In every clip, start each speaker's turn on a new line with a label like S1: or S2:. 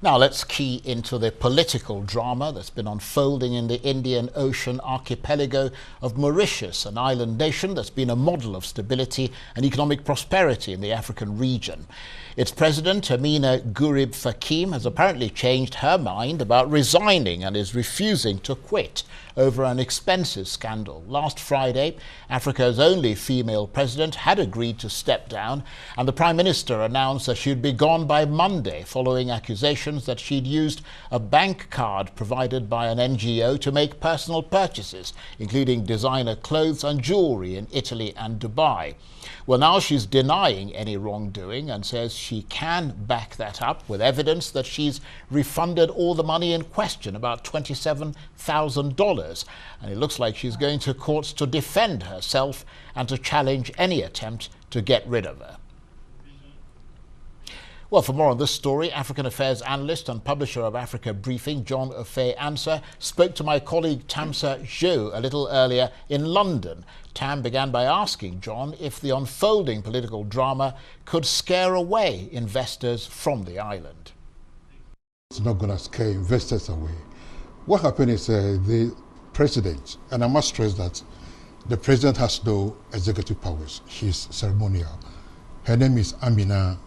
S1: Now let's key into the political drama that's been unfolding in the Indian Ocean archipelago of Mauritius, an island nation that's been a model of stability and economic prosperity in the African region. Its president, President Gurib Fakim, has apparently changed her mind about resigning and is refusing to quit over an expenses scandal. Last Friday, Africa's only female president had agreed to step down, and the Prime Minister announced that she'd be gone by Monday following accusations that she'd used a bank card provided by an NGO to make personal purchases, including designer clothes and jewellery in Italy and Dubai. Well, now she's denying any wrongdoing and says she can back that up with evidence that she's refunded all the money in question, about $27,000. And it looks like she's going to courts to defend herself and to challenge any attempt to get rid of her. Well, for more on this story, African Affairs analyst and publisher of Africa Briefing, John Ofei-Ansah, spoke to my colleague Tamsa Zhou a little earlier in London. Tam began by asking John if the unfolding political drama could scare away investors from the island.
S2: It's not going to scare investors away. What happened is the president, and I must stress that the president has no executive powers. She's ceremonial. Her name is Amina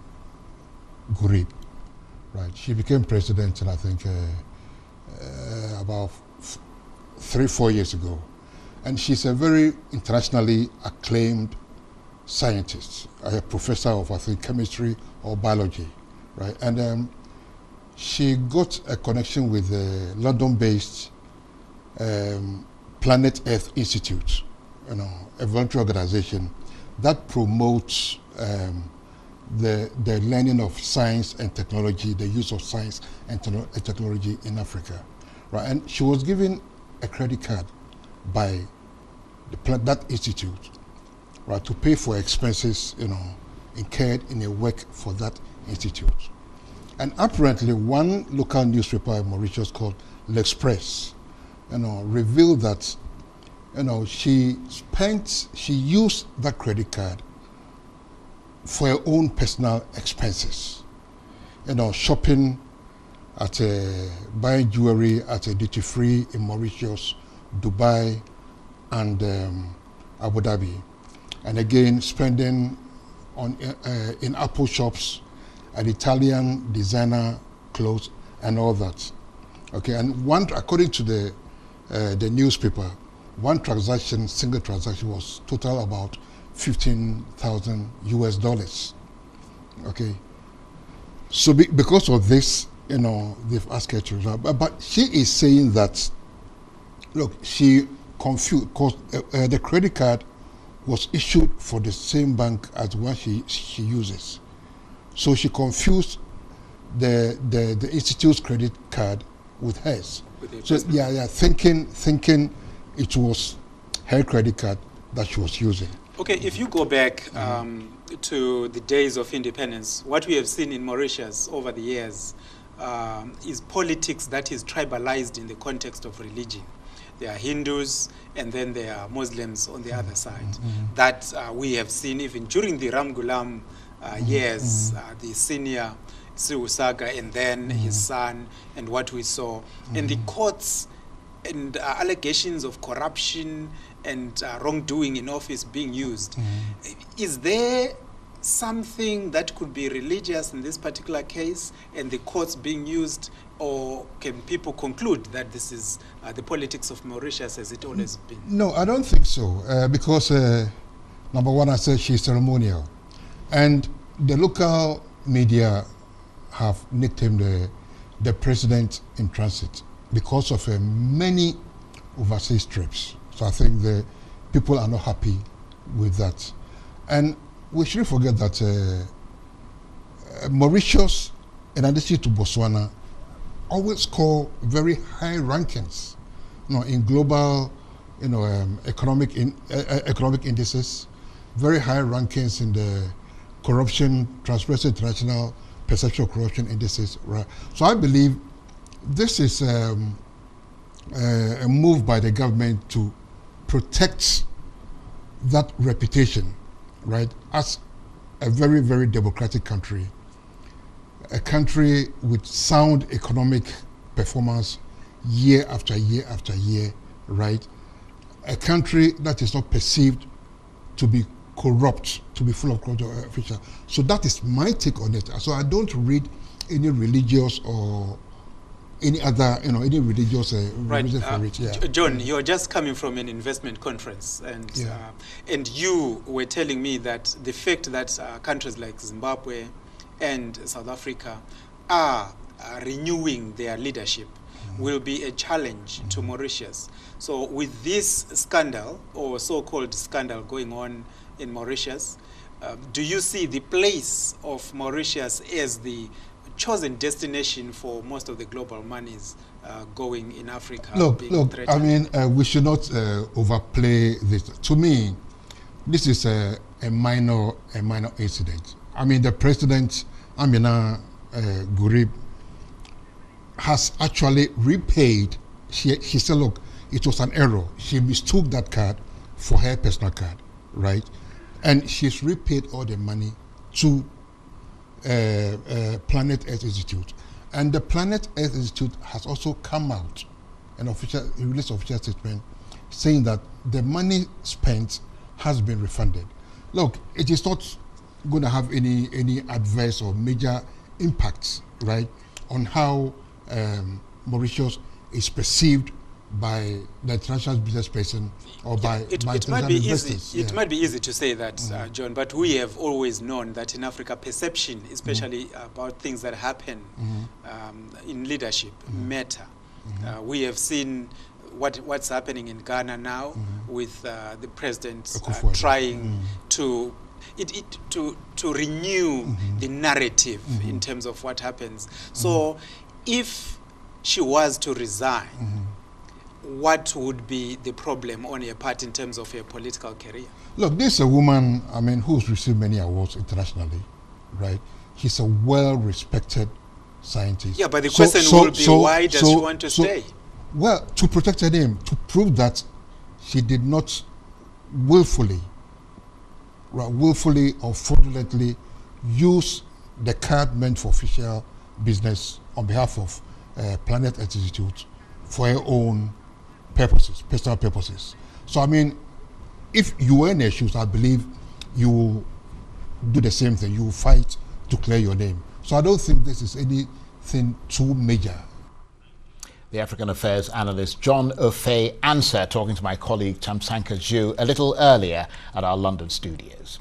S2: Gurib, right? She became president, and I think about 3-4 years ago. And she's a very internationally acclaimed scientist, a professor of, I think, chemistry or biology, right? And she got a connection with the London-based Planet Earth Institute, a voluntary organization that promotes the learning of science and technology, the use of science and technology in Africa, right? And she was given a credit card by that institute, right, to pay for expenses, incurred in her work for that institute. And apparently, one local newspaper in Mauritius called L'Express, revealed that, she used that credit card for her own personal expenses, shopping at buying jewelry at a duty free in Mauritius, Dubai, and Abu Dhabi, and again spending on in Apple shops, at Italian designer clothes, and all that. Okay, and according to the newspaper, one transaction, single transaction, was total about $15,000 US. Okay, so because of this, they've asked her to resign. But she is saying that, look, she confused, because the credit card was issued for the same bank as one she uses. So she confused the institute's credit card with hers. So thinking it was her credit card that she was using.
S3: Okay, if you go back to the days of independence, what we have seen in Mauritius over the years is politics that is tribalized in the context of religion. There are Hindus, and then there are Muslims on the other side. That we have seen even during the Ram Ghulam years, the senior Siu Saga, and then his son, and what we saw. And the courts and allegations of corruption and wrongdoing in office being used. Is there something that could be religious in this particular case and the courts being used, or can people conclude that this is the politics of Mauritius as it always been?
S2: No, I don't think so, because number one, I said she's ceremonial, and the local media have nicknamed the president in transit because of many overseas trips. So I think the people are not happy with that. And we shouldn't forget that Mauritius, in addition to Botswana, always score very high rankings, in global, economic indices, very high rankings in the corruption, Transparency International perception of corruption indices. Right. So I believe this is a move by the government to protect that reputation, right, as a very, very democratic country. a country with sound economic performance year after year after year, right? A country that is not perceived to be corrupt, to be full of corrupt officials. So that is my take on it. So I don't read any religious or any other, any religious reason for it. Yeah.
S3: John, you're just coming from an investment conference, and you were telling me that the fact that countries like Zimbabwe and South Africa are renewing their leadership will be a challenge to Mauritius. So with this scandal, or so-called scandal, going on in Mauritius, do you see the place of Mauritius as the chosen destination for most of the global monies going in Africa?
S2: Look, I mean, we should not overplay this. To me, this is a minor incident. I mean, the president, Gurib, has actually repaid. She said, look, it was an error. She mistook that card for her personal card, right? And she's repaid all the money to Planet Earth Institute. And the Planet Earth Institute has also come out, released an official statement saying that the money spent has been refunded. Look, it is not going to have any adverse or major impacts, right, on how Mauritius is perceived by the international business person or by international investors.
S3: It might be easy to say that, John, but we have always known that in Africa, perception, especially about things that happen in leadership, matter. We have seen what's happening in Ghana now with the president trying to renew the narrative in terms of what happens. So if she was to resign, what would be the problem on her part in terms of her political career?
S2: Look, this is a woman, who's received many awards internationally, right? She's a well-respected scientist.
S3: Yeah, but the question will be, why does she want to stay?
S2: Well, to protect her name, to prove that she did not willfully or fraudulently use the card meant for official business on behalf of Planet Earth Institute for her own purposes, personal purposes. So, if you were in her shoes, I believe you will do the same thing. You will fight to clear your name. So I don't think this is anything too major.
S1: The African Affairs analyst John Ofei Ansah talking to my colleague Tamsanka Zhu a little earlier at our London studios.